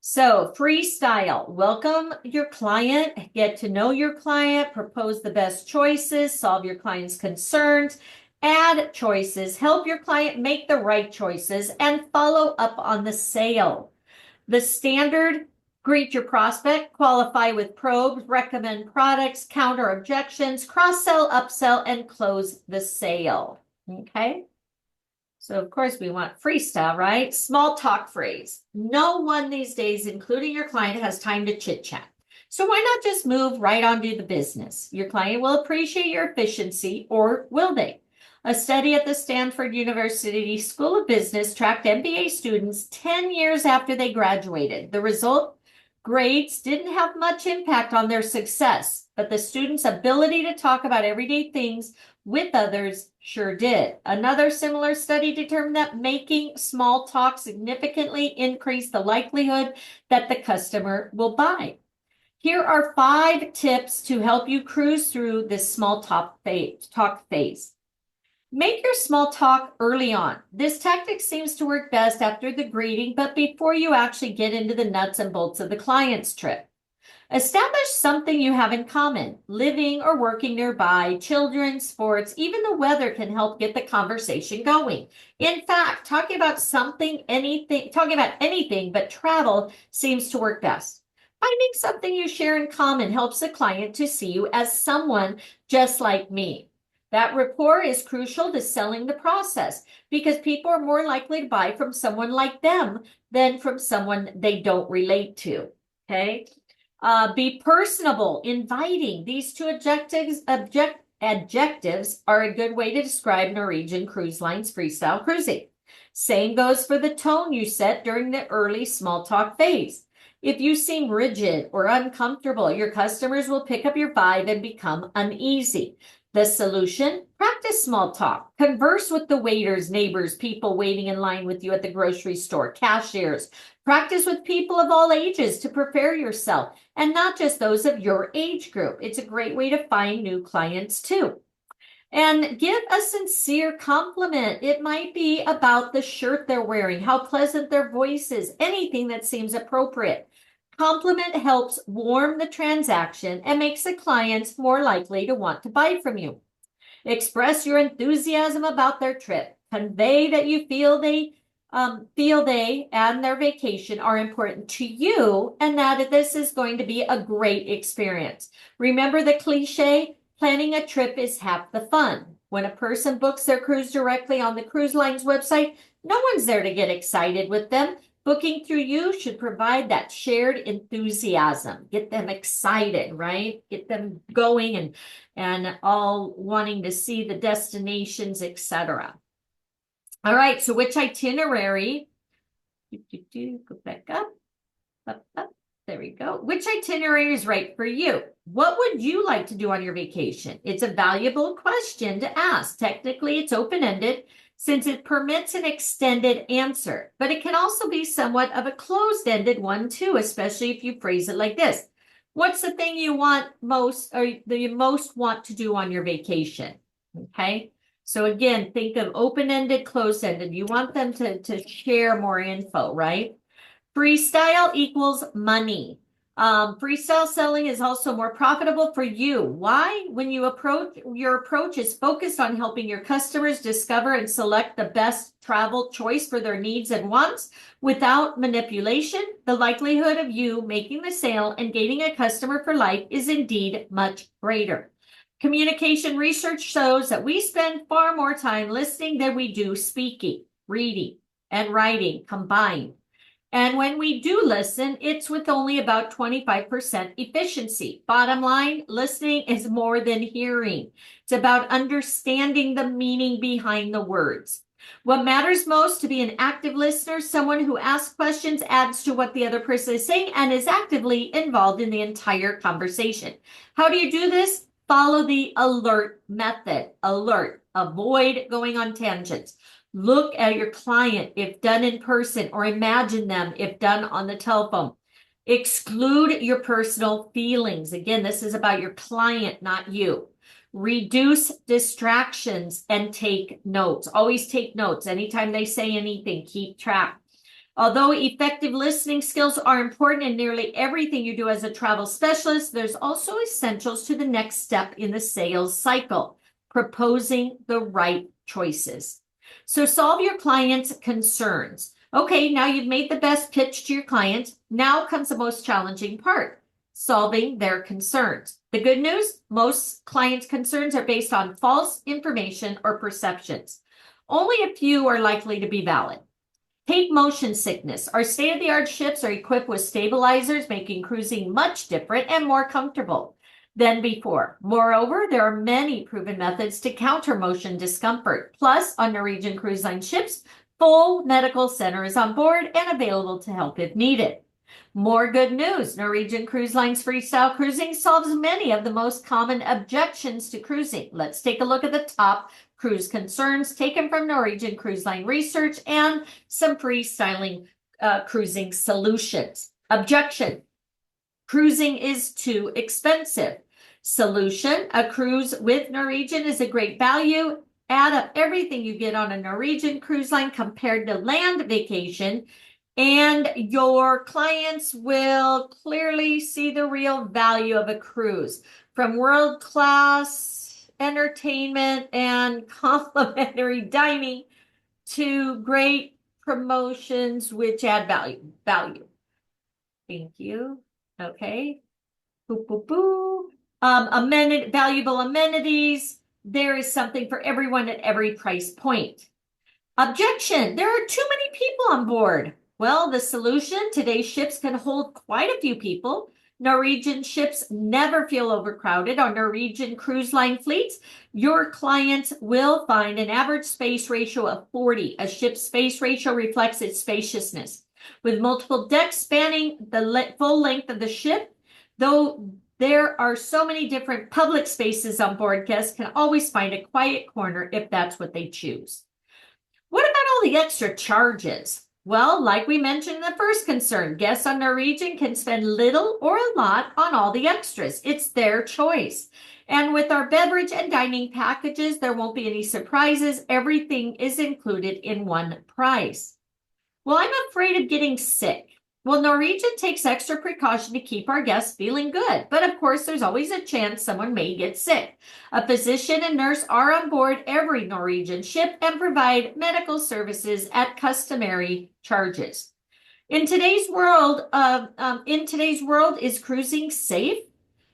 S1: So freestyle, welcome your client, get to know your client, propose the best choices, solve your client's concerns, add choices, help your client make the right choices, and follow up on the sale. The standard, greet your prospect, qualify with probes, recommend products, counter objections, cross-sell, upsell, and close the sale. Okay. So of course we want freestyle, right? Small talk phrase. No one these days, including your client, has time to chit chat. So why not just move right on to the business? Your client will appreciate your efficiency, or will they? A study at the Stanford University School of Business tracked MBA students 10 years after they graduated. The result, grades didn't have much impact on their success, but the students' ability to talk about everyday things with others sure did. Another similar study determined that making small talk significantly increased the likelihood that the customer will buy. Here are 5 tips to help you cruise through this small talk phase. Make your small talk early on. This tactic seems to work best after the greeting, but before you actually get into the nuts and bolts of the client's trip. Establish something you have in common. Living or working nearby, children, sports, even the weather can help get the conversation going. In fact, talking about anything but travel seems to work best. Finding something you share in common helps the client to see you as someone just like me. That rapport is crucial to selling the process because people are more likely to buy from someone like them than from someone they don't relate to. Okay. Be personable, inviting. These 2 adjectives are a good way to describe Norwegian Cruise Line's freestyle cruising. Same goes for the tone you set during the early small talk phase. If you seem rigid or uncomfortable, your customers will pick up your vibe and become uneasy. The solution? Practice small talk. Converse with the waiters, neighbors, people waiting in line with you at the grocery store, cashiers. Practice with people of all ages to prepare yourself, and not just those of your age group. It's a great way to find new clients too. And give a sincere compliment. It might be about the shirt they're wearing, how pleasant their voice is, anything that seems appropriate. Compliment helps warm the transaction and makes the clients more likely to want to buy from you. Express your enthusiasm about their trip. Convey that you feel they and their vacation are important to you and that this is going to be a great experience. Remember the cliche, planning a trip is half the fun. When a person books their cruise directly on the cruise line's website, no one's there to get excited with them. Booking through you should provide that shared enthusiasm. Get them excited, right? Get them going and all wanting to see the destinations, etc. All right, so which itinerary? Go back up. There we go. Which itinerary is right for you? What would you like to do on your vacation? It's a valuable question to ask. Technically, it's open-ended since it permits an extended answer, but it can also be somewhat of a closed-ended one too, especially if you phrase it like this. What's the thing you want most or that you most want to do on your vacation? Okay. So again, think of open-ended, closed-ended. You want them to share more info, right? Freestyle equals money. Freestyle selling is also more profitable for you. Why? When your approach is focused on helping your customers discover and select the best travel choice for their needs and wants without manipulation, the likelihood of you making the sale and gaining a customer for life is indeed much greater. Communication research shows that we spend far more time listening than we do speaking, reading, and writing combined. And when we do listen, it's with only about 25% efficiency. Bottom line, listening is more than hearing. It's about understanding the meaning behind the words. What matters most to be an active listener, someone who asks questions, adds to what the other person is saying, and is actively involved in the entire conversation. How do you do this? Follow the alert method. Alert. Avoid going on tangents. Look at your client if done in person, or imagine them if done on the telephone. Exclude your personal feelings. Again, this is about your client, not you. Reduce distractions and take notes. Always take notes. Anytime they say anything, keep track. Although effective listening skills are important in nearly everything you do as a travel specialist, there's also essentials to the next step in the sales cycle, proposing the right choices. So solve your client's concerns. Okay, now you've made the best pitch to your client. Now comes the most challenging part, solving their concerns. The good news, most clients' concerns are based on false information or perceptions. Only a few are likely to be valid. Take motion sickness. Our state-of-the-art ships are equipped with stabilizers, making cruising much different and more comfortable than before. Moreover, there are many proven methods to counter motion discomfort. Plus, on Norwegian Cruise Line ships, full medical center is on board and available to help if needed. More good news. Norwegian Cruise Line's freestyle cruising solves many of the most common objections to cruising. Let's take a look at the top cruise concerns taken from Norwegian Cruise Line research and some freestyling cruising solutions. Objection. Cruising is too expensive. Solution, a cruise with Norwegian is a great value. Add up everything you get on a Norwegian Cruise Line compared to land vacation, and your clients will clearly see the real value of a cruise. From world-class entertainment and complimentary dining to great promotions which add value. Thank you. Okay. Boo, boo, boo. Valuable amenities. There is something for everyone at every price point. Objection. There are too many people on board. Well, the solution, today's ships can hold quite a few people. Norwegian ships never feel overcrowded. On Norwegian Cruise Line fleets, your clients will find an average space ratio of 40. A ship's space ratio reflects its spaciousness. With multiple decks spanning the full length of the ship, though there are so many different public spaces on board, guests can always find a quiet corner if that's what they choose. What about all the extra charges? Well, like we mentioned in the first concern, guests on Norwegian can spend little or a lot on all the extras. It's their choice. And with our beverage and dining packages, there won't be any surprises. Everything is included in one price. Well, I'm afraid of getting sick. Well, Norwegian takes extra precaution to keep our guests feeling good, but of course, there's always a chance someone may get sick. A physician and nurse are on board every Norwegian ship and provide medical services at customary charges. In today's world, is cruising safe?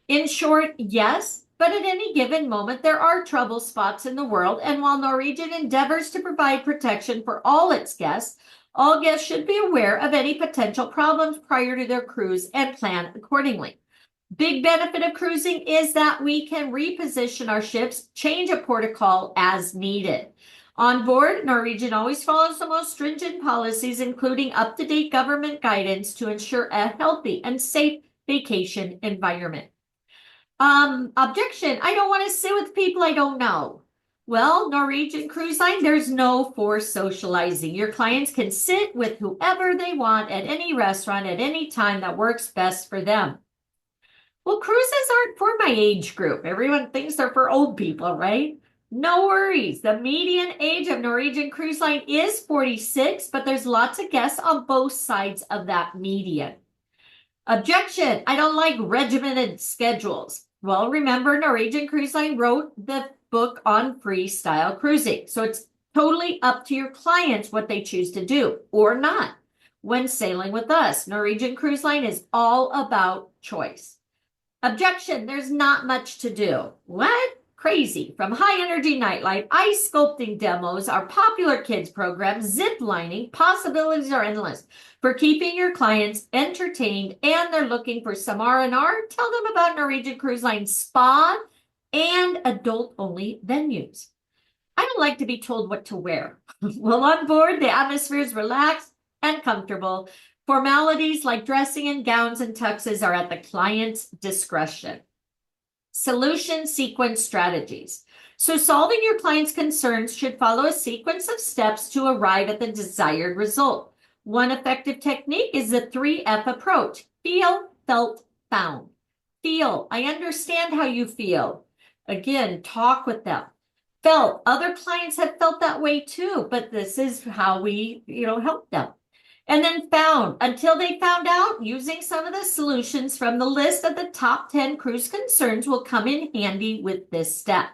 S1: In short, yes, but at any given moment, there are trouble spots in the world, and while Norwegian endeavors to provide protection for all its guests, all guests should be aware of any potential problems prior to their cruise and plan accordingly. Big benefit of cruising is that we can reposition our ships, change a port of call as needed. On board, Norwegian always follows the most stringent policies, including up-to-date government guidance to ensure a healthy and safe vacation environment. Objection, I don't want to sit with people I don't know. Well, Norwegian Cruise Line, there's no forced socializing. Your clients can sit with whoever they want at any restaurant at any time that works best for them. Well, cruises aren't for my age group. Everyone thinks they're for old people, right? No worries. The median age of Norwegian Cruise Line is 46, but there's lots of guests on both sides of that median. Objection, I don't like regimented schedules. Well, remember, Norwegian Cruise Line wrote the book on freestyle cruising. So it's totally up to your clients what they choose to do or not when sailing with us. Norwegian Cruise Line is all about choice. Objection, there's not much to do. What? Crazy. From high energy nightlife, ice sculpting demos, our popular kids program, zip lining, possibilities are endless. For keeping your clients entertained and they're looking for some R&R, tell them about Norwegian Cruise Line spa and adult-only venues. I don't like to be told what to wear. Well, on board, the atmosphere is relaxed and comfortable. Formalities like dressing in gowns and tuxes are at the client's discretion. Solution sequence strategies. So solving your client's concerns should follow a sequence of steps to arrive at the desired result. One effective technique is the 3F approach. Feel, felt, found. Feel, I understand how you feel. Again, talk with them. Felt, other clients have felt that way too, but this is how we, help them. And then found, until they found out, using some of the solutions from the list of the top 10 cruise concerns will come in handy with this step.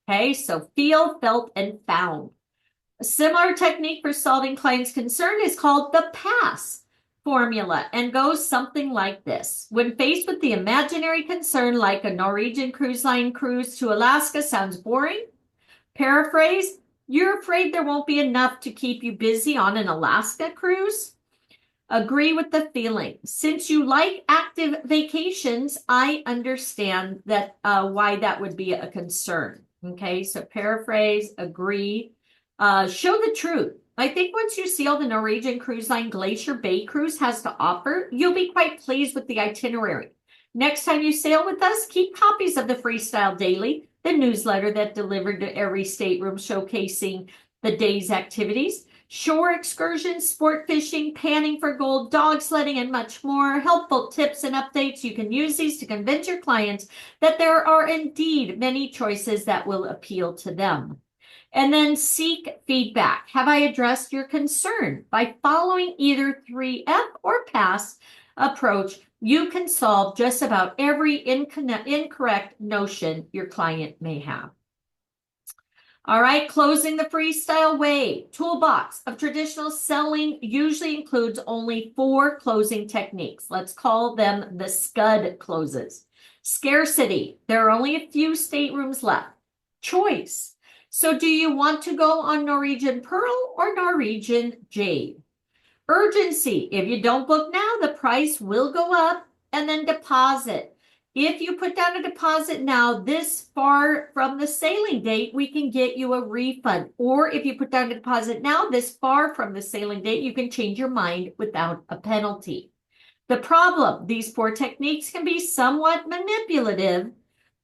S1: Okay, so feel, felt, and found. A similar technique for solving clients' concern is called the PASS formula and goes something like this. When faced with the imaginary concern like a Norwegian Cruise Line cruise to Alaska sounds boring, paraphrase, you're afraid there won't be enough to keep you busy on an Alaska cruise? Agree with the feeling. Since you like active vacations, I understand that why that would be a concern. Okay, so paraphrase, agree, show the truth. I think once you see all the Norwegian Cruise Line Glacier Bay cruise has to offer, you'll be quite pleased with the itinerary. Next time you sail with us, keep copies of the Freestyle Daily, the newsletter that delivered to every stateroom showcasing the day's activities, shore excursions, sport fishing, panning for gold, dog sledding, and much more. Helpful tips and updates. You can use these to convince your clients that there are indeed many choices that will appeal to them. And then seek feedback. Have I addressed your concern? By following either 3F or PASS approach, you can solve just about every incorrect notion your client may have. All right, closing the freestyle way. Toolbox of traditional selling usually includes only 4 closing techniques. Let's call them the SCUD closes. Scarcity. There are only a few staterooms left. Choice. So do you want to go on Norwegian Pearl or Norwegian Jade? Urgency. If you don't book now, the price will go up. And then deposit. If you put down a deposit now, this far from the sailing date, we can get you a refund. Or if you put down a deposit now, this far from the sailing date, you can change your mind without a penalty. The problem, these 4 techniques can be somewhat manipulative.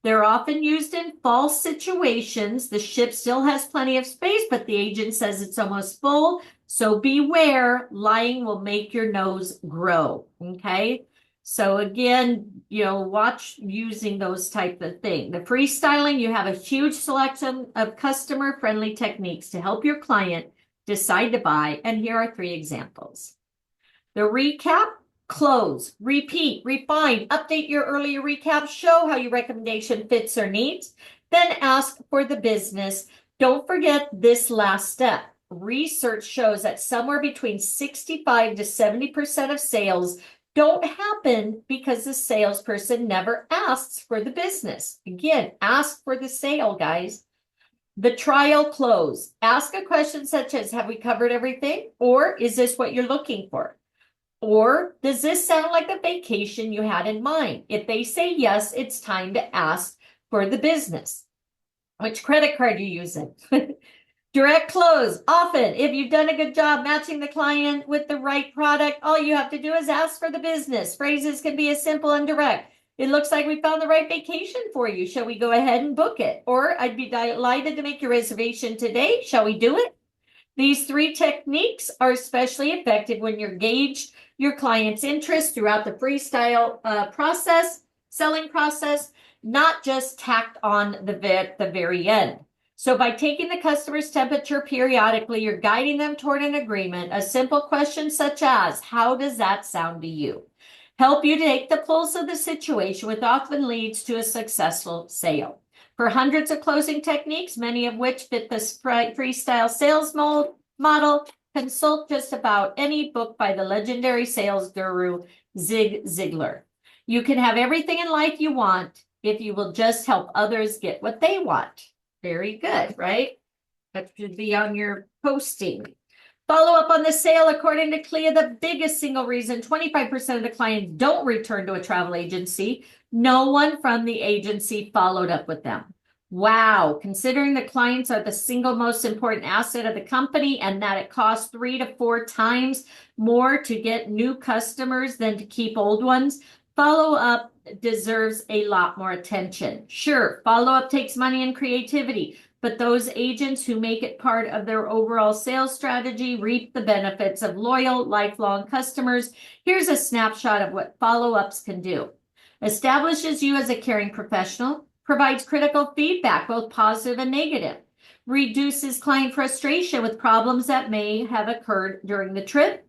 S1: They're often used in false situations. The ship still has plenty of space, but the agent says it's almost full. So beware, lying will make your nose grow, okay? So again, watch using those type of things. The freestyling, you have a huge selection of customer-friendly techniques to help your client decide to buy. And here are 3 examples. The recap, close, repeat, refine, update your earlier recap, show how your recommendation fits their needs, then ask for the business. Don't forget this last step. Research shows that somewhere between 65 to 70% of sales don't happen because the salesperson never asks for the business. Again, ask for the sale, guys. The trial close. Ask a question such as, have we covered everything? Or is this what you're looking for? Or does this sound like a vacation you had in mind? If they say yes, it's time to ask for the business. Which credit card are you using? Direct close. Often, if you've done a good job matching the client with the right product, all you have to do is ask for the business. Phrases can be as simple and direct. It looks like we found the right vacation for you. Shall we go ahead and book it? Or I'd be delighted to make your reservation today. Shall we do it? These 3 techniques are especially effective when you're gauged your client's interest throughout the freestyle selling process, not just tacked on the very end. So by taking the customer's temperature periodically, you're guiding them toward an agreement. A simple question such as, how does that sound to you? help you take the pulse of the situation, which often leads to a successful sale. For hundreds of closing techniques, many of which fit the freestyle sales model, consult just about any book by the legendary sales guru Zig Ziglar. You can have everything in life you want if you will just help others get what they want. Very good, right? That should be on your posting. Follow up on the sale. According to Clea, the biggest single reason 25% of the clients don't return to a travel agency, no one from the agency followed up with them. Wow. Considering the clients are the single most important asset of the company and that it costs 3 to 4 times more to get new customers than to keep old ones, follow up deserves a lot more attention. Sure, follow up takes money and creativity, but those agents who make it part of their overall sales strategy reap the benefits of loyal, lifelong customers. Here's a snapshot of what follow-ups can do. Establishes you as a caring professional, provides critical feedback, both positive and negative, reduces client frustration with problems that may have occurred during the trip,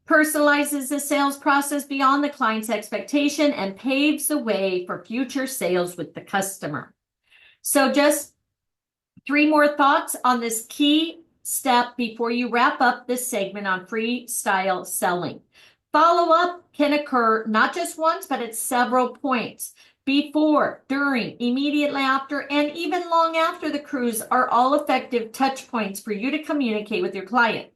S1: personalizes the sales process beyond the client's expectation, and paves the way for future sales with the customer. So just 3 more thoughts on this key step before you wrap up this segment on freestyle selling. Follow-up can occur not just once, but at several points. Before, during, immediately after, and even long after the cruise are all effective touch points for you to communicate with your client.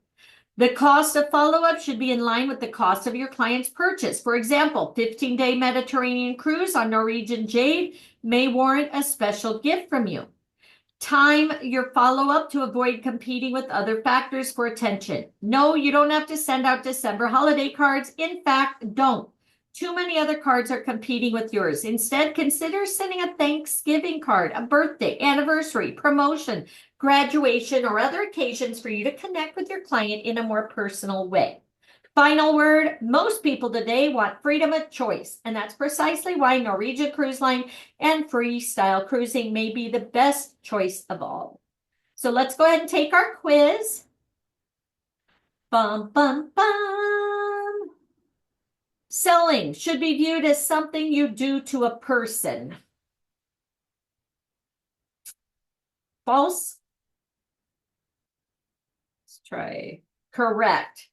S1: The cost of follow-up should be in line with the cost of your client's purchase. For example, 15-day Mediterranean cruise on Norwegian Jade may warrant a special gift from you. Time your follow-up to avoid competing with other factors for attention. No, you don't have to send out December holiday cards. In fact, don't. Too many other cards are competing with yours. Instead, consider sending a Thanksgiving card, a birthday, anniversary, promotion, graduation, or other occasions for you to connect with your client in a more personal way. Final word, most people today want freedom of choice, and that's precisely why Norwegian Cruise Line and freestyle cruising may be the best choice of all. So let's go ahead and take our quiz. Bum, bum, bum. Selling should be viewed as something you do to a person. False? Let's try. Correct.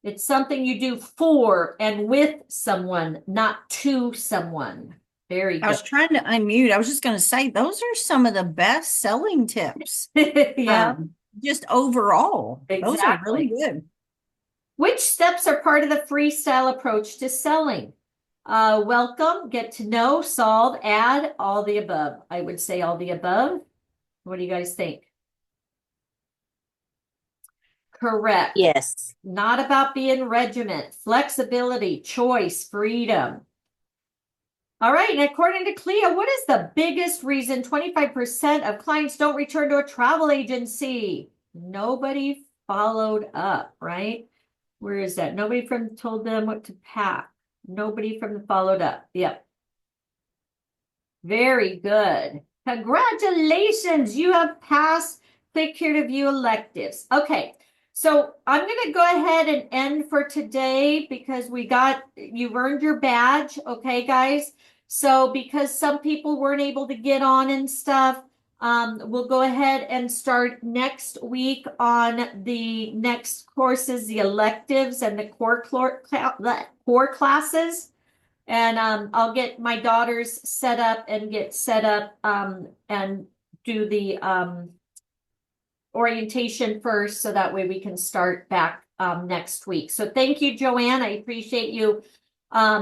S1: It's something you do for and with someone, not to someone. Very
S3: I was
S1: good.
S3: trying to unmute. I was just going to say, those are some of the best selling tips.
S1: Yeah.
S3: Just overall, those are really
S1: Exactly.
S3: good.
S1: Which steps are part of the freestyle approach to selling? Welcome, get to know, solve, add, all the above. I would say all the above. What do you guys think? Correct.
S2: Yes.
S1: Not about being regiment, flexibility, choice, freedom. All right, and according to Clea, what is the biggest reason 25% of clients don't return to a travel agency? Nobody followed up, right? Where is that? Nobody from told them what to pack. Nobody from the followed up. Yep. Very good. Congratulations. You have passed Click here to view electives. Okay. So I'm going to go ahead and end for today because you've earned your badge. Okay, guys. So because some people weren't able to get on and stuff, we'll go ahead and start next week on the next courses, the electives and the core classes. And I'll get my daughters set up and get set up and do the orientation first so that way we can start back next week. So thank you, Joanne. I appreciate you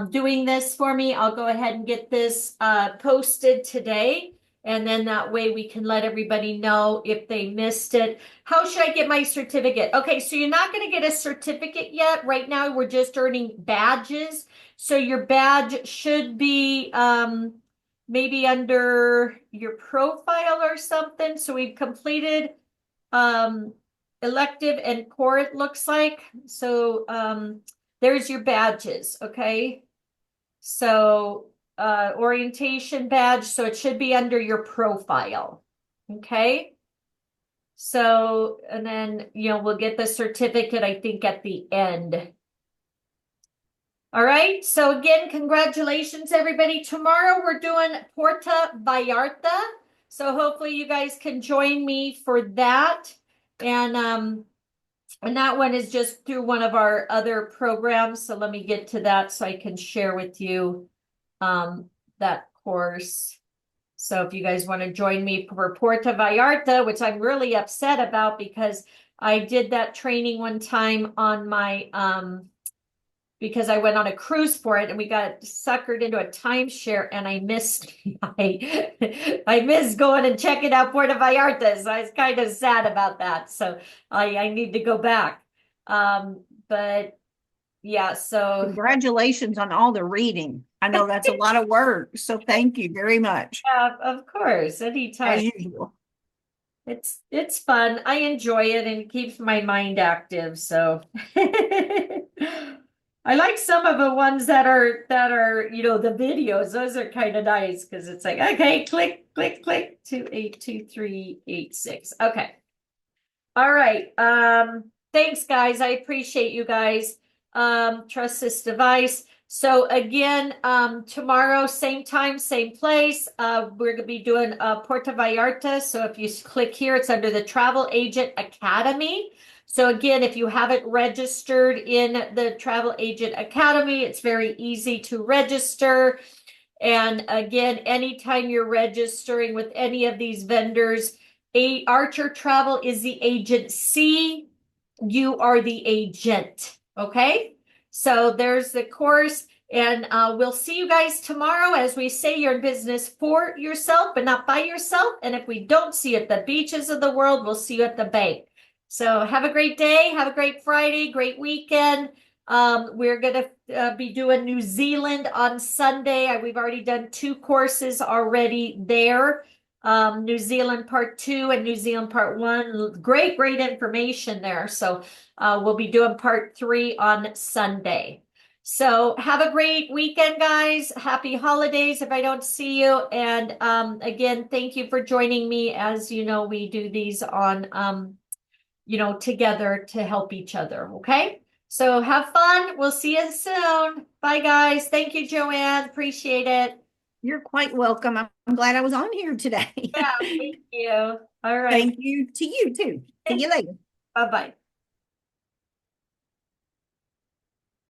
S1: doing this for me. I'll go ahead and get this posted today. And then that way we can let everybody know if they missed it. How should I get my certificate? Okay, so you're not going to get a certificate yet. Right now, we're just earning badges. So your badge should be maybe under your profile or something. So we've completed elective and core, it looks like. So there's your badges, okay? So orientation badge, so it should be under your profile, okay? So, and then, we'll get the certificate, I think, at the end. All right. So again, congratulations, everybody. Tomorrow we're doing Puerto Vallarta. So hopefully you guys can join me for that. And that one is just through one of our other programs. So let me get to that so I can share with you that course. So if you guys want to join me for Puerto Vallarta, which I'm really upset about because I did that training one time on my because I went on a cruise for it and we got suckered into a timeshare and I missed I missed going and checking out Puerto Vallarta. So I was kind of sad about that. So I need to go back. But yeah, so
S3: Congratulations on all the reading. I know that's a lot of work, so thank you very much,
S1: of course, anytime.
S3: as usual.
S1: It's fun. I enjoy it and it keeps my mind active. So I like some of the ones that are the videos. Those are kind of nice because it's like, okay, click, click, click, 282386. Okay. All right. Thanks, guys. I appreciate you guys. Trust this device. So again, tomorrow, same time, same place. We're gonna be doing Puerto Vallarta. So if you click here, it's under the Travel Agent Academy. So again, if you haven't registered in the Travel Agent Academy, it's very easy to register. And again, anytime you're registering with any of these vendors, Archer Travel is the agency. You are the agent. Okay. So there's the course. And we'll see you guys tomorrow. As we say, you're in business for yourself, but not by yourself. And if we don't see you at the beaches of the world, we'll see you at the bank. So have a great day. Have a great Friday, great weekend. We're going to be doing New Zealand on Sunday. We've already done 2 courses already there. New Zealand part 2 and New Zealand part 1. Great information there. So we'll be doing part 3 on Sunday. So have a great weekend, guys. Happy holidays if I don't see you. And again, thank you for joining me. As you know, we do these on, together to help each other. Okay. So have fun. We'll see you soon. Bye, guys. Thank you, Joanne. Appreciate it.
S3: You're quite welcome. I'm glad I was on here today.
S1: Yeah, thank you. All right.
S3: Thank you to you too. See you later.
S1: Bye-bye.